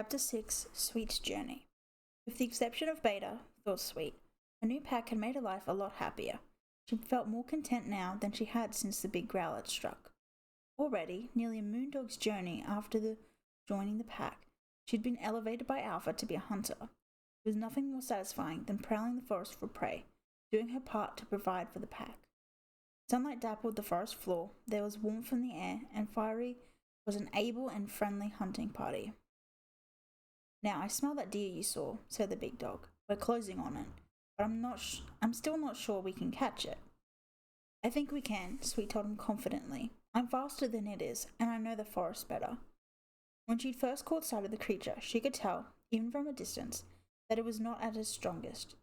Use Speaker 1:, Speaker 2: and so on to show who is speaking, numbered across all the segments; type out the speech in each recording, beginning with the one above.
Speaker 1: Chapter 6, Sweet's Journey. With the exception of Beta, thought Sweet, her new pack had made her life a lot happier. She felt more content now than she had since the big growl had struck. Already, nearly a moondog's journey after joining the pack, she'd been elevated by Alpha to be a hunter. There was nothing more satisfying than prowling the forest for prey, doing her part to provide for the pack. Sunlight dappled the forest floor, there was warmth in the air, and Fiery was an able and friendly hunting party. "Now, I smell that deer you saw," said the big dog. "We're closing on it, but I'm still not sure we can catch it." "I think we can," Sweet told him confidently. "I'm faster than it is, and I know the forest better." When she'd first caught sight of the creature, she could tell, even from a distance, that it was not at its strongest.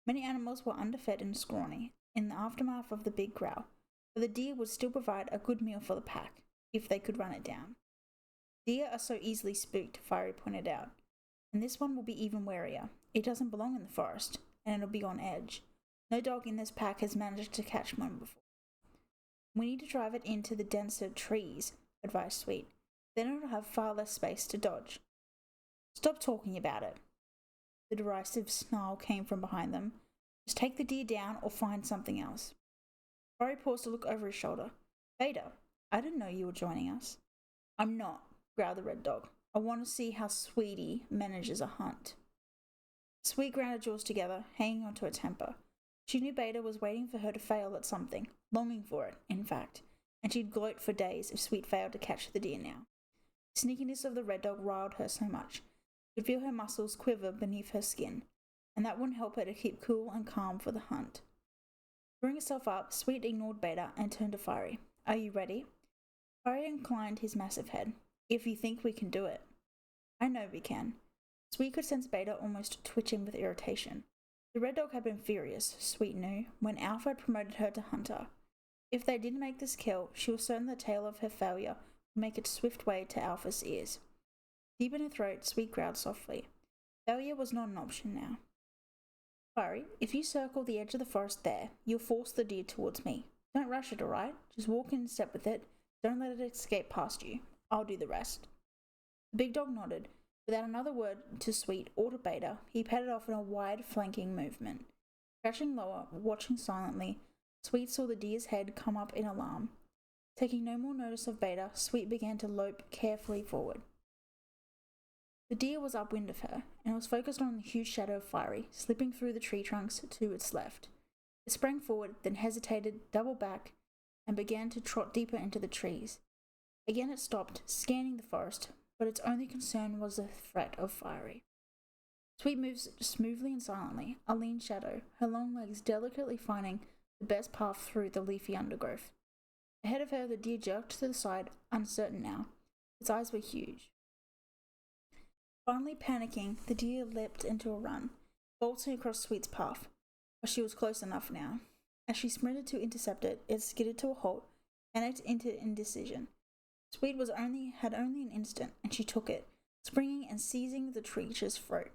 Speaker 1: Many animals were underfed and scrawny in the aftermath of the big growl, but the deer would still provide a good meal for the pack, if they could run it down. "Deer are so easily spooked," Fiery pointed out. "And this one will be even warier. It doesn't belong in the forest, and it'll be on edge. No dog in this pack has managed to catch one before." "We need to drive it into the denser trees," advised Sweet. "Then it'll have far less space to dodge." "Stop talking about it." The derisive snarl came from behind them. "Just take the deer down or find something else." Fiery paused to look over his shoulder. "Beta, I didn't know you were joining us." "I'm not," growled the red dog. "I want to see how Sweetie manages a hunt." Sweet ground her jaws together, hanging onto her temper. She knew Beta was waiting for her to fail at something, longing for it, in fact, and she'd gloat for days if Sweet failed to catch the deer now. The sneakiness of the red dog riled her so much. She could feel her muscles quiver beneath her skin, and that wouldn't help her to keep cool and calm for the hunt. Drawing herself up, Sweet ignored Beta and turned to Fiery. "Are you ready?" Fiery inclined his massive head. "If you think we can do it." "I know we can." Sweet could sense Beta almost twitching with irritation. The red dog had been furious, Sweet knew, when Alpha had promoted her to hunter. If they didn't make this kill, she was certain the tale of her failure would make its swift way to Alpha's ears. Deep in her throat, Sweet growled softly. Failure was not an option now. "Fiery, if you circle the edge of the forest there, you'll force the deer towards me. Don't rush it, alright? Just walk in step with it. Don't let it escape past you. I'll do the rest." The big dog nodded. Without another word to Sweet or to Beta, he padded off in a wide flanking movement. Crouching lower, watching silently, Sweet saw the deer's head come up in alarm. Taking no more notice of Beta, Sweet began to lope carefully forward. The deer was upwind of her, and was focused on the huge shadow of Fiery, slipping through the tree trunks to its left. It sprang forward, then hesitated, doubled back, and began to trot deeper into the trees. Again it stopped, scanning the forest, but its only concern was the threat of Fiery. Sweet moved smoothly and silently, a lean shadow, her long legs delicately finding the best path through the leafy undergrowth. Ahead of her, the deer jerked to the side, uncertain now. Its eyes were huge. Finally panicking, the deer leapt into a run, bolting across Sweet's path, but she was close enough now. As she sprinted to intercept it, it skidded to a halt, panicked into indecision. Sweet had only an instant, and she took it, springing and seizing the creature's throat,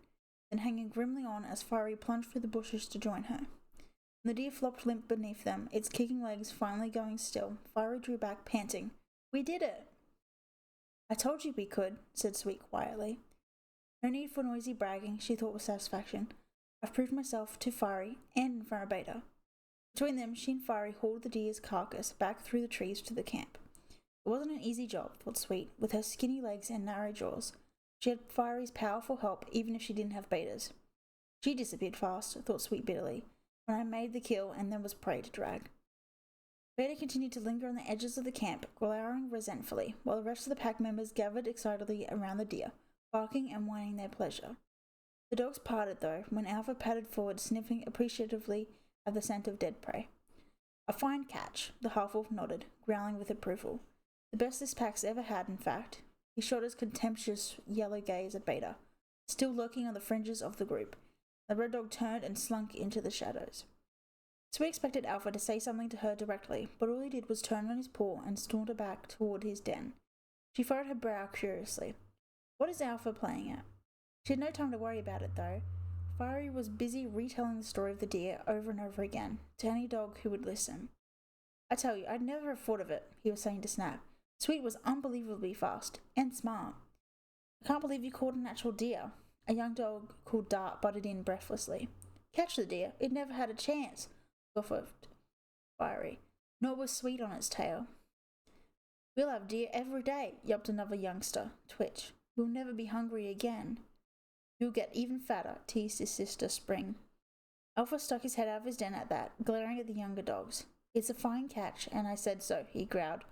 Speaker 1: then hanging grimly on as Fiery plunged through the bushes to join her. When the deer flopped limp beneath them, its kicking legs finally going still, Fiery drew back, panting. "We did it!" "I told you we could," said Sweet quietly. No need for noisy bragging, she thought with satisfaction. "I've proved myself to Fiery and in front of Beta." Between them, she and Fiery hauled the deer's carcass back through the trees to the camp. It wasn't an easy job, thought Sweet, with her skinny legs and narrow jaws. She had Fiery's powerful help, even if she didn't have Beta's. She disappeared fast, thought Sweet bitterly, when I made the kill and there was prey to drag. Beta continued to linger on the edges of the camp, glowering resentfully, while the rest of the pack members gathered excitedly around the deer, barking and whining their pleasure. The dogs parted, though, when Alpha padded forward, sniffing appreciatively at the scent of dead prey. "A fine catch," the half-wolf nodded, growling with approval. "The best this pack's ever had, in fact." He shot his contemptuous yellow gaze at Beta, still lurking on the fringes of the group. The red dog turned and slunk into the shadows. Sweet expected Alpha to say something to her directly, but all he did was turn on his paw and saunter back toward his den. She furrowed her brow curiously. What is Alpha playing at? She had no time to worry about it, though. Fiery was busy retelling the story of the deer over and over again, to any dog who would listen. "I tell you, I'd never have thought of it," he was saying to Snap. "Sweet was unbelievably fast, and smart." I can't believe you caught an actual deer. A young dog called Dart butted in breathlessly. Catch the deer? It never had a chance, guffawed Fiery. Nor was Sweet on its tail. We'll have deer every day, yelped another youngster, Twitch. We'll never be hungry again. You'll get even fatter, teased his sister, Spring. Alpha stuck his head out of his den at that, glaring at the younger dogs. It's a fine catch, and I said so, he growled,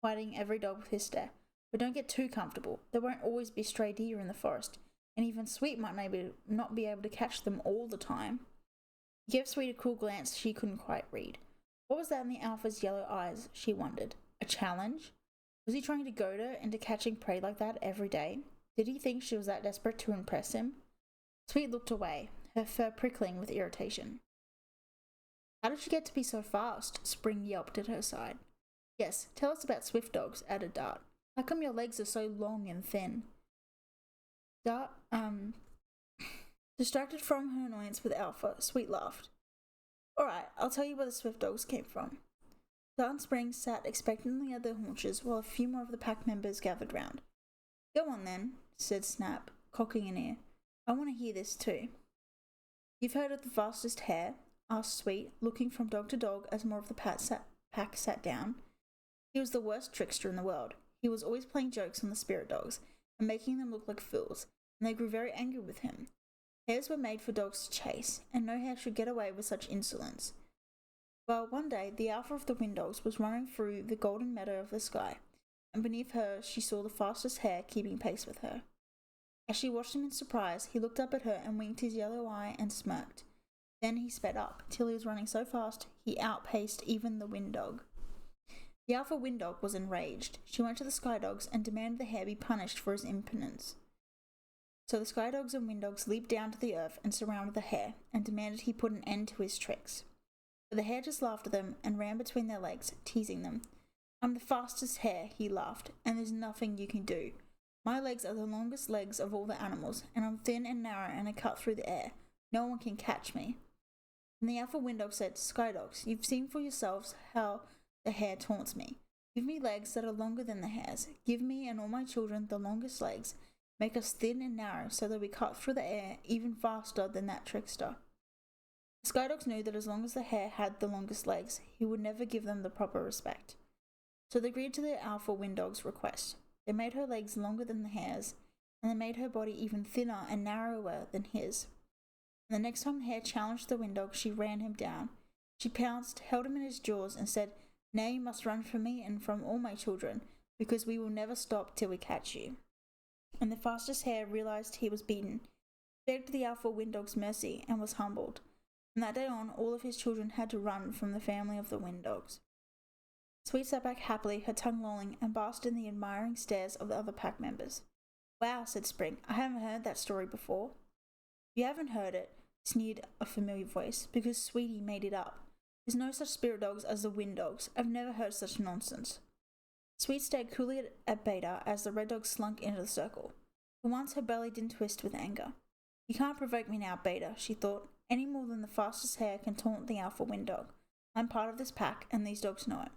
Speaker 1: quieting every dog with his stare. But don't get too comfortable. There won't always be stray deer in the forest, and even Sweet might maybe not be able to catch them all the time. He gave Sweet a cool glance she couldn't quite read. What was that in the Alpha's yellow eyes, she wondered. A challenge? Was he trying to goad her into catching prey like that every day? Did he think she was that desperate to impress him? Sweet looked away, her fur prickling with irritation. How did she get to be so fast? Spring yelped at her side. Yes, tell us about swift dogs, added Dart. How come your legs are so long and thin? Dart, distracted from her annoyance with Alpha, Sweet laughed. Alright, I'll tell you where the swift dogs came from. Dart and Spring sat expectantly at their haunches while a few more of the pack members gathered round. Go on then, said Snap, cocking an ear. I want to hear this too. You've heard of the fastest hare? Asked Sweet, looking from dog to dog as more of the pack sat down. He was the worst trickster in the world. He was always playing jokes on the spirit dogs and making them look like fools, and they grew very angry with him. Hares were made for dogs to chase, and no hare should get away with such insolence. Well, one day, the Alpha of the Wind Dogs was running through the golden meadow of the sky, and beneath her she saw the fastest hare keeping pace with her. As she watched him in surprise, he looked up at her and winked his yellow eye and smirked. Then he sped up, till he was running so fast he outpaced even the Wind Dog. The Alpha Wind Dog was enraged. She went to the Sky Dogs and demanded the hare be punished for his impudence. So the Sky Dogs and Wind Dogs leaped down to the earth and surrounded the hare, and demanded he put an end to his tricks. But the hare just laughed at them and ran between their legs, teasing them. I'm the fastest hare, he laughed, and there's nothing you can do. My legs are the longest legs of all the animals, and I'm thin and narrow and I cut through the air. No one can catch me. And the Alpha Wind Dog said, Sky Dogs, you've seen for yourselves how the hare taunts me. Give me legs that are longer than the hare's. Give me and all my children the longest legs. Make us thin and narrow so that we cut through the air even faster than that trickster. The Sky Dogs knew that as long as the hare had the longest legs, he would never give them the proper respect. So they agreed to the Alpha Wind Dog's request. They made her legs longer than the hare's, and they made her body even thinner and narrower than his. And the next time the hare challenged the Wind Dog, she ran him down. She pounced, held him in his jaws, and said, Now you must run from me and from all my children, because we will never stop till we catch you. And the fastest hare realized he was beaten, begged the Alpha Wind Dog's mercy, and was humbled. From that day on, all of his children had to run from the family of the Wind Dogs. Sweet sat back happily, her tongue lolling, and basked in the admiring stares of the other pack members. Wow, said Spring, I haven't heard that story before. You haven't heard it, sneered a familiar voice, because Sweetie made it up. There's no such spirit dogs as the Wind Dogs. I've never heard such nonsense. Sweet stared coolly at Beta as the red dog slunk into the circle. For once her belly didn't twist with anger. You can't provoke me now, Beta, she thought, any more than the fastest hare can taunt the Alpha Wind Dog. I'm part of this pack, and these dogs know it.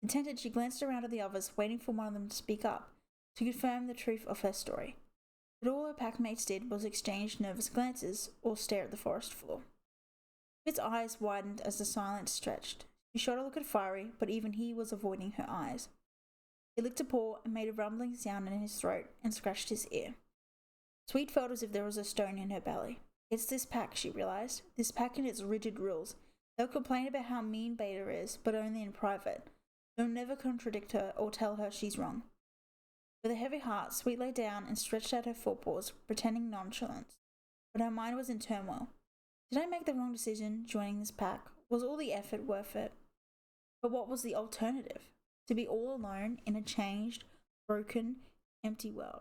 Speaker 1: Contented, she glanced around at the others, waiting for one of them to speak up, to confirm the truth of her story. But all her packmates did was exchange nervous glances or stare at the forest floor. Its eyes widened as the silence stretched. She shot a look at Fiery, but even he was avoiding her eyes. He licked a paw and made a rumbling sound in his throat and scratched his ear. Sweet felt as if there was a stone in her belly. It's this pack, she realized. This pack and its rigid rules. They'll complain about how mean Beta is, but only in private. They'll never contradict her or tell her she's wrong. With a heavy heart, Sweet lay down and stretched out her forepaws, pretending nonchalance. But her mind was in turmoil. Did I make the wrong decision joining this pack? Was all the effort worth it? But what was the alternative? To be all alone in a changed, broken, empty world.